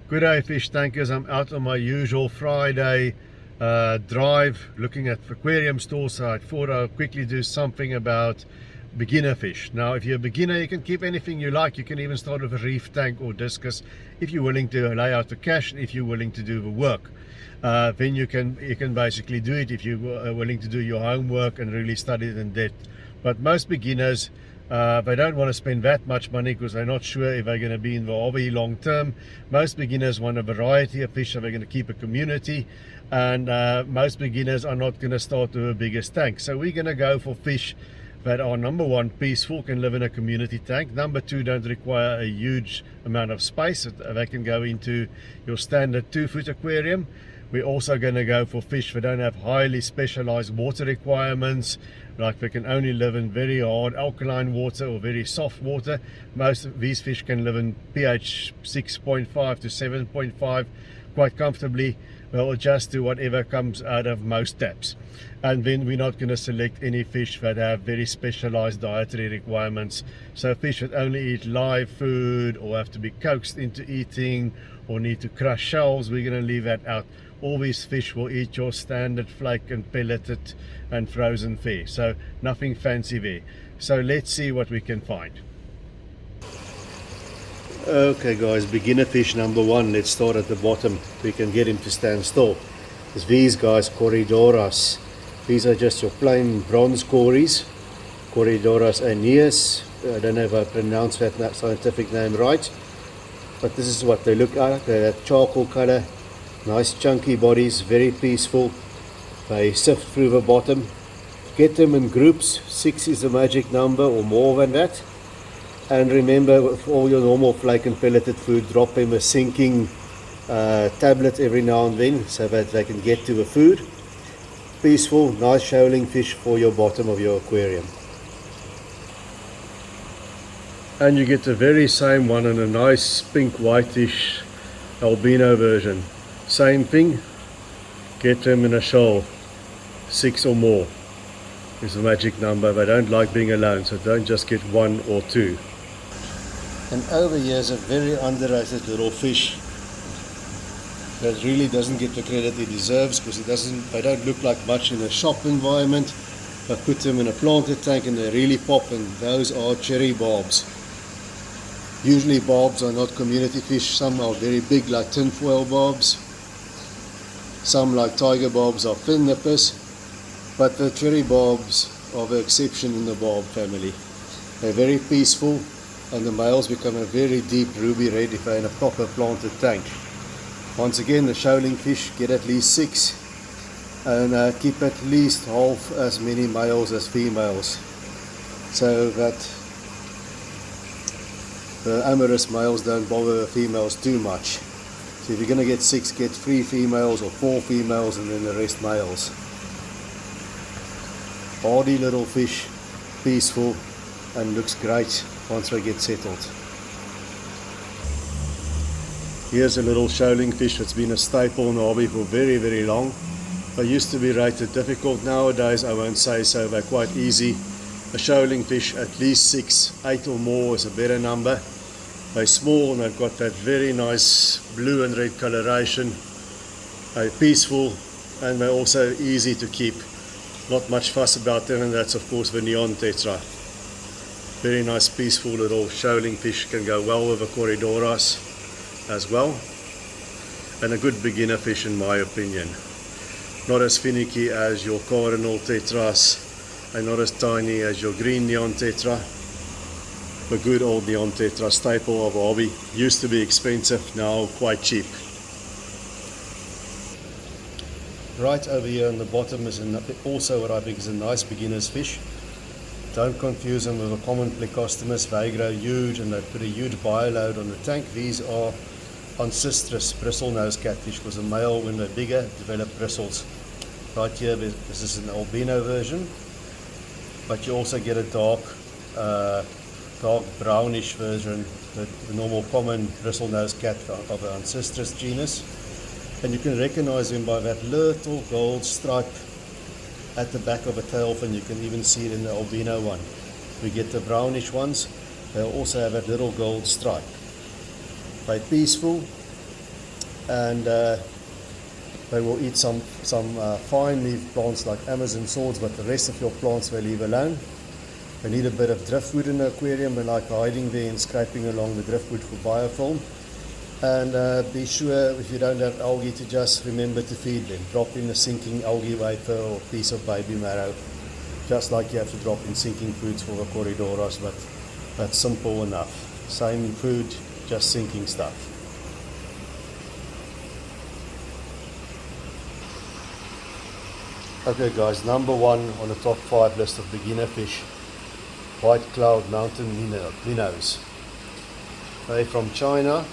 Good day, fish tankers. I'm out on my usual Friday drive looking at aquarium stores, so I thought I'll quickly do something about beginner fish. Now, if you're a beginner, you can keep anything you like. You can even start with a reef tank or discus if you're willing to lay out the cash and if you're willing to do the work. Then you can basically do it if you are willing to do your homework and really study it in depth. But most beginners, they don't want to spend that much money because they're not sure if they're going to be in the hobby long term. Most beginners want a variety of fish, so they're going to keep a community, and most beginners are not going to start with the biggest tank. So we're going to go for fish that are, number one, peaceful, can live in a community tank. Number two, don't require a huge amount of space. They can go into your standard 2-foot aquarium. We're also going to go for fish that don't have highly specialized water requirements, like they can only live in very hard alkaline water or very soft water. Most of these fish can live in pH 6.5 to 7.5 quite comfortably. They'll adjust to whatever comes out of most taps. And then we're not going to select any fish that have very specialized dietary requirements. So fish that only eat live food or have to be coaxed into eating or need to crush shells, we're going to leave that out. All these fish will eat your standard flake and pelleted and frozen fare, so nothing fancy there. So let's see what we can find. Okay guys, beginner fish number one. Let's start at the bottom. We can get him to stand still. It's these guys, Corydoras. These are just your plain bronze cories, Corydoras aeneas. I don't know if I pronounced that scientific name right, but this is what they look like. They have charcoal color, nice chunky bodies, very peaceful. They sift through the bottom. Get them in groups. 6 is the magic number, or more than that. And remember, with all your normal flake and pelleted food, drop them a sinking tablet every now and then so that they can get to the food. Peaceful, nice shoaling fish for your bottom of your aquarium. And you get the very same one in a nice pink whitish albino version. Same thing, get them in a shoal. 6 or more is the magic number. They don't like being alone, so don't just get 1 or 2. And over here is a very underrated little fish that really doesn't get the credit he deserves, because they don't look like much in a shop environment. I put them in a planted tank and they really pop, and those are cherry barbs. Usually barbs are not community fish. Some are very big like tinfoil barbs. Some like tiger barbs are fin nippers, but the cherry barbs are the exception in the barb family. They're very peaceful, and the males become a very deep ruby red if they're in a proper planted tank. Once again, the shoaling fish get at least 6, and keep at least half as many males as females, so that the amorous males don't bother the females too much. So if you're going to get 6, get 3 females or 4 females and then the rest males. Hardy little fish, peaceful, and looks great once they get settled. Here's a little shoaling fish that's been a staple in the hobby for very, very long. They used to be rated difficult. Nowadays I won't say so, they're quite easy. A shoaling fish, at least 6, 8 or more is a better number. They're small and they've got that very nice blue and red coloration. They're peaceful and they're also easy to keep. Not much fuss about them, and that's of course the neon Tetra. Very nice peaceful little shoaling fish, can go well with the Corydoras as well. And a good beginner fish in my opinion. Not as finicky as your cardinal Tetras and not as tiny as your green neon Tetra. The good old neon Tetra, staple of a hobby. Used to be expensive, now quite cheap. Right over here on the bottom is also what I think is a nice beginner's fish. Don't confuse them with the common plecostomus. They grow huge and they put a huge bioload on the tank. These are ancestral bristlenose catfish, because the male, when they're bigger, develop bristles. Right here, this is an albino version, but you also get a dark brownish version, the normal common bristlenose cat of the Ancestris genus. And you can recognize them by that little gold stripe at the back of a tail fin. You can even see it in the albino one. We get the brownish ones, they'll also have that little gold stripe. They're peaceful, and they will eat some fine leaf plants like Amazon swords, but the rest of your plants they leave alone. They need a bit of driftwood in the aquarium. They like hiding there and scraping along the driftwood for biofilm. And be sure, if you don't have algae, to just remember to feed them. Drop in a sinking algae wafer or piece of baby marrow, just like you have to drop in sinking foods for the Corydoras, but that's simple enough. Same food, just sinking stuff. Okay guys, number one on the top 5 list of beginner fish, white cloud mountain minnows. They're from China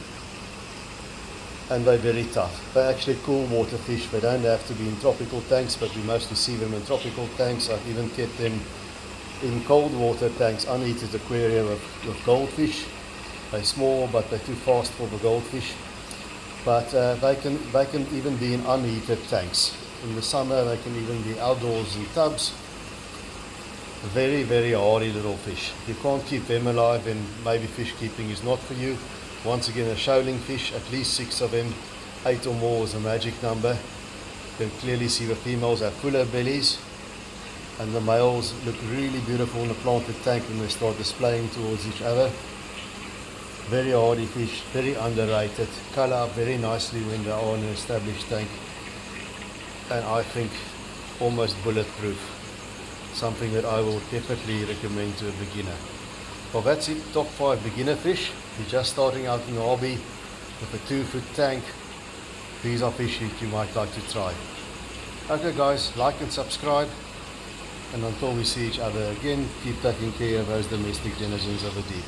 and they're very tough. They're actually cool water fish. They don't have to be in tropical tanks, but we mostly see them in tropical tanks. I've even kept them in cold water tanks, unheated aquarium with goldfish. They're small, but they're too fast for the goldfish. But they can even be in unheated tanks. In the summer they can even be outdoors in tubs. Very, very hardy little fish. If you can't keep them alive, then maybe fish keeping is not for you. Once again, a shoaling fish, at least 6 of them, 8 or more is a magic number. You can clearly see the females have fuller bellies, and the males look really beautiful in a planted tank when they start displaying towards each other. Very hardy fish, very underrated, color up very nicely when they are in an established tank, and I think almost bulletproof. Something that I will definitely recommend to a beginner. Well, that's it, top 5 beginner fish. If you're just starting out in the hobby with a 2-foot tank, these are fish that you might like to try. Okay guys, like and subscribe, and until we see each other again, keep taking care of those domestic denizens of the deep.